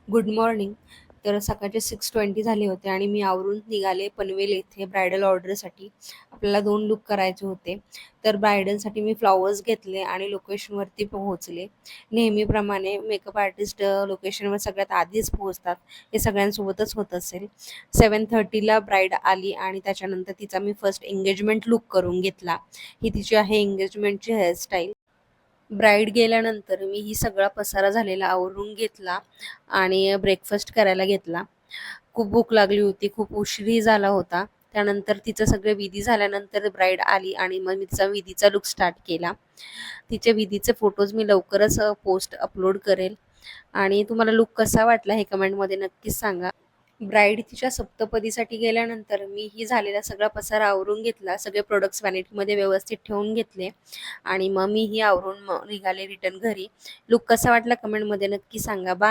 Good morning. तर सकाळचे 6:20 झाले होते आणि मी आवरून निघाले पनवेल येथे ब्रायडल ऑर्डरसाठी. आपल्याला 2 लूक करायचे होते. तर ब्रायडलसाठी मी फ्लॉवर्स घेतले आणि लोकेशनवरती पोहोचले. नेहमीप्रमाणे मेकअप आर्टिस्ट लोकेशनवर सगळ्यात आधीच पोहोचतात. हे सगळ्यांसोबतच होत असेल. 7:30ला ब्राईड आली आणि त्याच्यानंतर तिचा मी फर्स्ट एंगेजमेंट लूक करून घेतला. ही तिची आहे एंगेजमेंटची हेअरस्टाईल. ब्राईड गेल्यानंतर मी ही सगळा पसारा झालेला आवरून घेतला आणि ब्रेकफास्ट करायला घेतला. खूप भूक लागली होती, खूप उशीरही झाला होता. त्यानंतर तिचं सगळं विधी झाल्यानंतर ब्राईड आली आणि मग मी तिचा विधीचा लूक स्टार्ट केला. तिचे विधीचे फोटोज मी लवकरच पोस्ट अपलोड करेल आणि तुम्हाला लूक कसा वाटला हे कमेंटमध्ये नक्कीच सांगा. ब्राईड तिच्या सप्तपदीसाठी गेल्यानंतर मी ही झालेला सगळा पसारा आवरून घेतला. सगळे प्रोडक्ट्स व्हॅनिटीमध्ये व्यवस्थित ठेवून घेतले आणि मग मी ही आवरून निघाले रिटर्न घरी. लूक कसा वाटला कमेंटमध्ये नक्की सांगा. बाय.